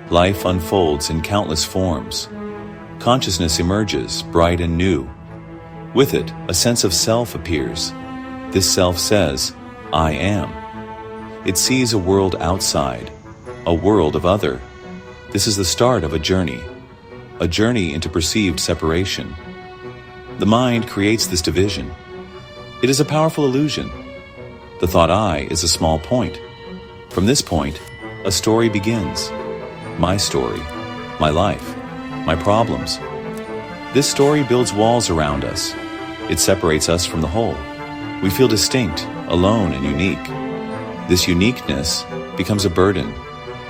Life unfolds in countless forms. Consciousness emerges, bright and new. With it, a sense of self appears. This self says, I am. It sees a world outside, a world of other. This is the start of a journey into perceived separation. The mind creates this division. It is a powerful illusion. The thought I is a small point. From this point, a story begins. My story, my life, my problems. This story builds walls around us. It separates us from the whole. We feel distinct, alone, and unique. This uniqueness becomes a burden.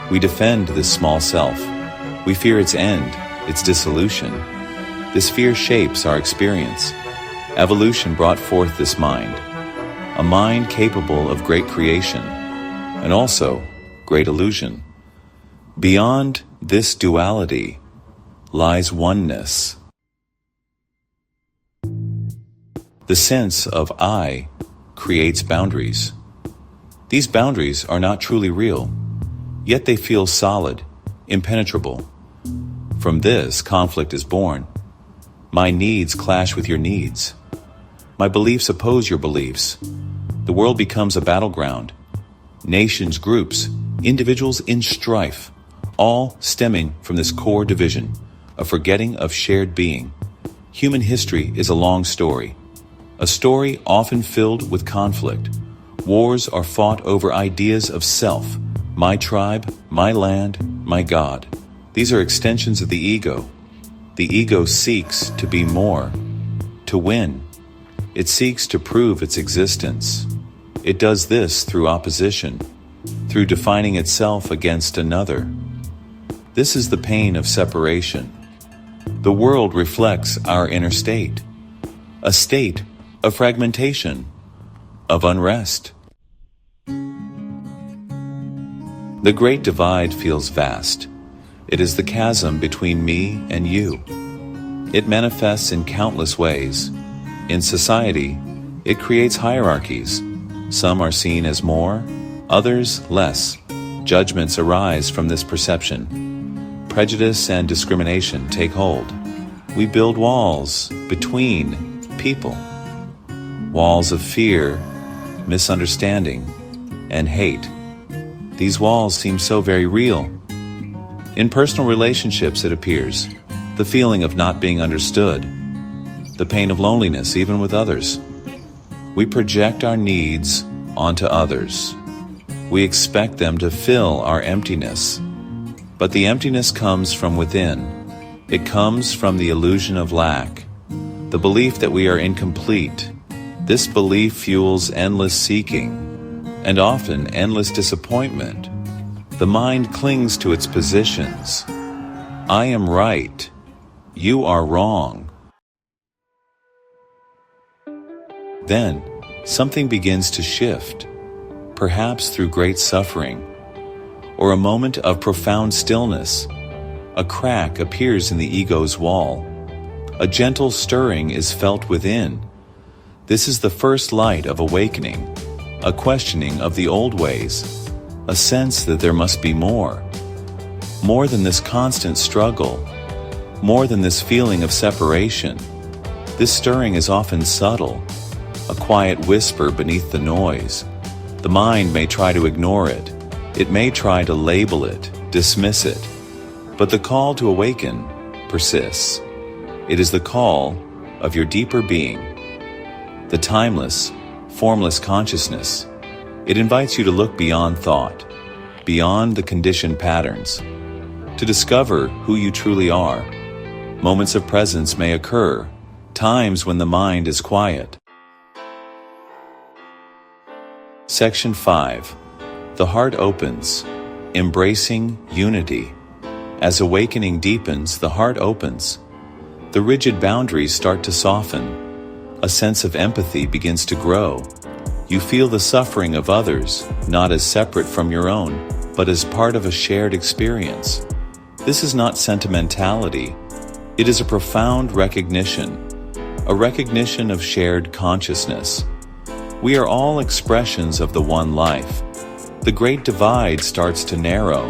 We defend this small self. We fear its end, its dissolution. This fear shapes our experience. Evolution brought forth this mind, a mind capable of great creation, and also great illusion. Beyond this duality lies oneness. The sense of I creates boundaries. These boundaries are not truly real, yet they feel solid, impenetrable. From this, conflict is born. My needs clash with your needs. My beliefs oppose your beliefs. The world becomes a battleground. Nations, groups, individuals in strife, all stemming from this core division, a forgetting of shared being. Human history is a long story, a story often filled with conflict. Wars are fought over ideas of self, my tribe, my land, my God. These are extensions of the ego. The ego seeks to be more, to win. It seeks to prove its existence. It does this through opposition, through defining itself against another. This is the pain of separation. The world reflects our inner state, a state of fragmentation, of unrest. The great divide feels vast. It is the chasm between me and you. It manifests in countless ways. In society, it creates hierarchies. Some are seen as more, others less. Judgments arise from this perception. Prejudice and discrimination take hold. We build walls between people. Walls of fear, misunderstanding, and hate. These walls seem so very real. In personal relationships, it appears, the feeling of not being understood, the pain of loneliness even with others. We project our needs onto others. We expect them to fill our emptiness. But the emptiness comes from within. It comes from the illusion of lack, the belief that we are incomplete. This belief fuels endless seeking, and often endless disappointment. The mind clings to its positions. I am right. You are wrong. Then, something begins to shift, perhaps through great suffering, or a moment of profound stillness. A crack appears in the ego's wall. A gentle stirring is felt within. This is the first light of awakening, a questioning of the old ways, a sense that there must be more than this constant struggle, more than this feeling of separation. This stirring is often subtle, a quiet whisper beneath the noise. The mind may try to ignore it. It may try to label it, dismiss it. But the call to awaken persists. It is the call of your deeper being, the timeless, formless consciousness. It invites you to look beyond thought, beyond the conditioned patterns, to discover who you truly are. Moments of presence may occur, times when the mind is quiet. Section 5. The heart opens, embracing unity. As awakening deepens, the heart opens. The rigid boundaries start to soften. A sense of empathy begins to grow. You feel the suffering of others, not as separate from your own, but as part of a shared experience. This is not sentimentality. It is a profound recognition, a recognition of shared consciousness. We are all expressions of the one life. The great divide starts to narrow.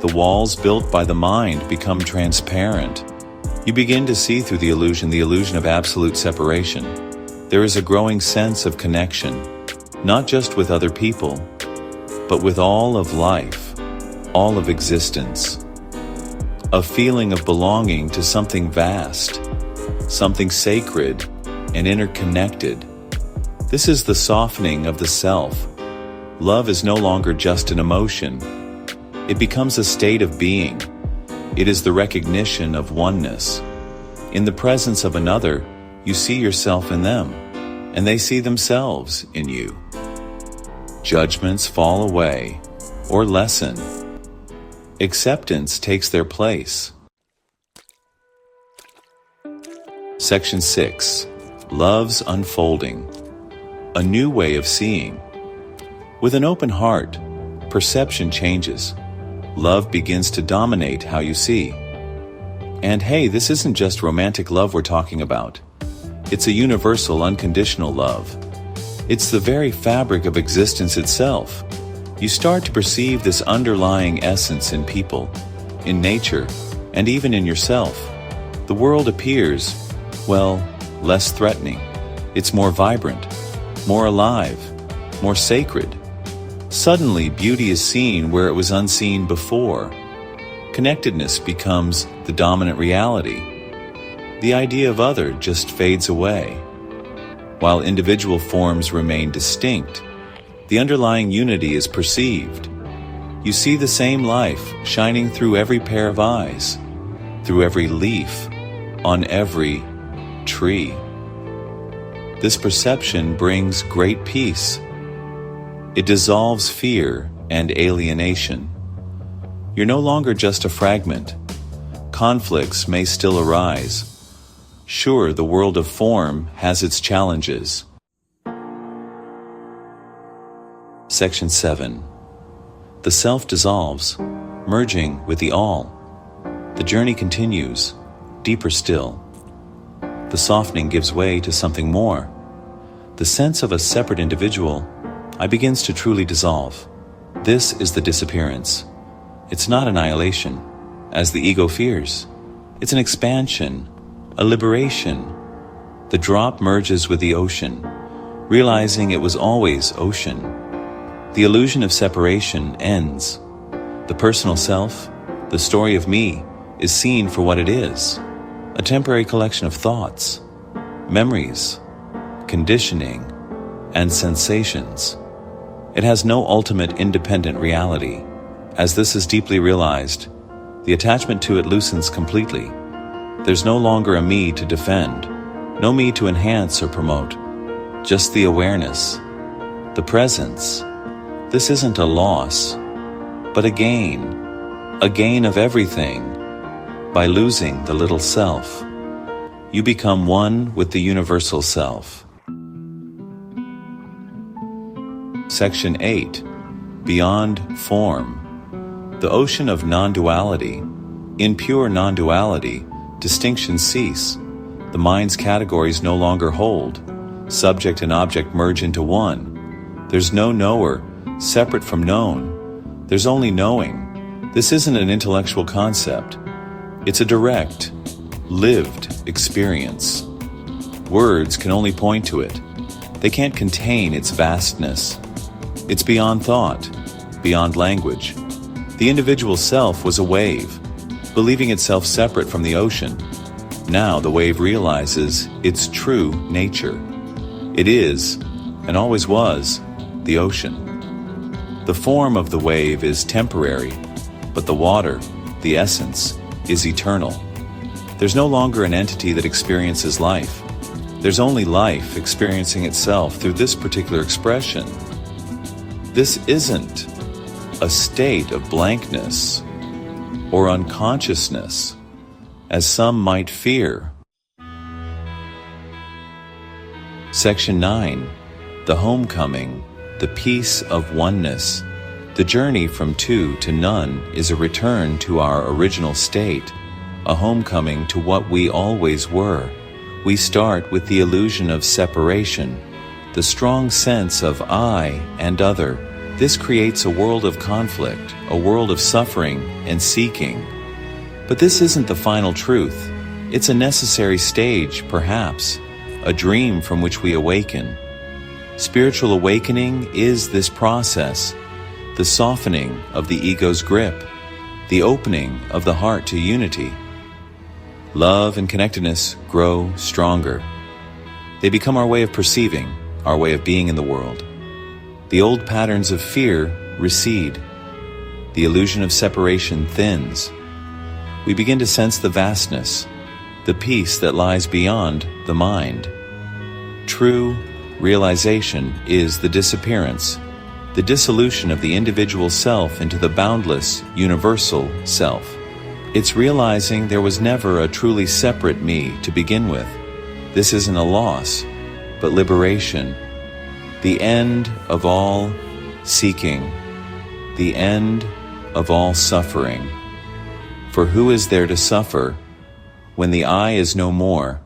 The walls built by the mind become transparent. You begin to see through the illusion of absolute separation. There is a growing sense of connection, not just with other people, but with all of life, all of existence. A feeling of belonging to something vast, something sacred and interconnected. This is the softening of the self. Love is no longer just an emotion. It becomes a state of being. It is the recognition of oneness. In the presence of another, you see yourself in them, and they see themselves in you. Judgments fall away or lessen. Acceptance takes their place. Section 6. Love's Unfolding. A new way of seeing. With an open heart, perception changes. Love begins to dominate how you see. And hey, this isn't just romantic love we're talking about. It's a universal, unconditional love. It's the very fabric of existence itself. You start to perceive this underlying essence in people, in nature, and even in yourself. The world appears, well, less threatening. It's more vibrant, more alive, more sacred. Suddenly, beauty is seen where it was unseen before. Connectedness becomes the dominant reality. The idea of other just fades away. While individual forms remain distinct, the underlying unity is perceived. You see the same life shining through every pair of eyes, through every leaf, on every tree. This perception brings great peace. It dissolves fear and alienation. You're no longer just a fragment. Conflicts may still arise. Sure, the world of form has its challenges. Section 7. The self dissolves, merging with the all. The journey continues, deeper still. The softening gives way to something more. The sense of a separate individual begins to truly dissolve. This is the disappearance. It's not annihilation, as the ego fears. It's an expansion, a liberation. The drop merges with the ocean, realizing it was always ocean. The illusion of separation ends. The personal self, the story of me, is seen for what it is, a temporary collection of thoughts, memories, conditioning, and sensations. It has no ultimate independent reality. As this is deeply realized, the attachment to it loosens completely. There's no longer a me to defend, no me to enhance or promote, just the awareness, the presence. This isn't a loss, but a gain of everything. By losing the little self, you become one with the universal self. Section 8. Beyond Form. The ocean of non-duality. In pure non-duality, distinctions cease. The mind's categories no longer hold. Subject and object merge into one. There's no knower, separate from known. There's only knowing. This isn't an intellectual concept. It's a direct, lived experience. Words can only point to it. They can't contain its vastness. It's beyond thought, beyond language. The individual self was a wave, believing itself separate from the ocean. Now the wave realizes its true nature. It is, and always was, the ocean. The form of the wave is temporary, but the water, the essence, is eternal. There's no longer an entity that experiences life. There's only life experiencing itself through this particular expression. This isn't a state of blankness or unconsciousness, as some might fear. Section 9. The Homecoming, the Peace of Oneness. The journey from two to none is a return to our original state, a homecoming to what we always were. We start with the illusion of separation, the strong sense of I and other, This creates a world of conflict, a world of suffering and seeking. But this isn't the final truth. It's a necessary stage, perhaps, a dream from which we awaken. Spiritual awakening is this process, the softening of the ego's grip, the opening of the heart to unity. Love and connectedness grow stronger. They become our way of perceiving, our way of being in the world. The old patterns of fear recede. The illusion of separation thins. We begin to sense the vastness, the peace that lies beyond the mind. True realization is the disappearance, the dissolution of the individual self into the boundless, universal self. It's realizing there was never a truly separate me to begin with. This isn't a loss, but liberation. The end of all seeking, the end of all suffering. For who is there to suffer when the I is no more?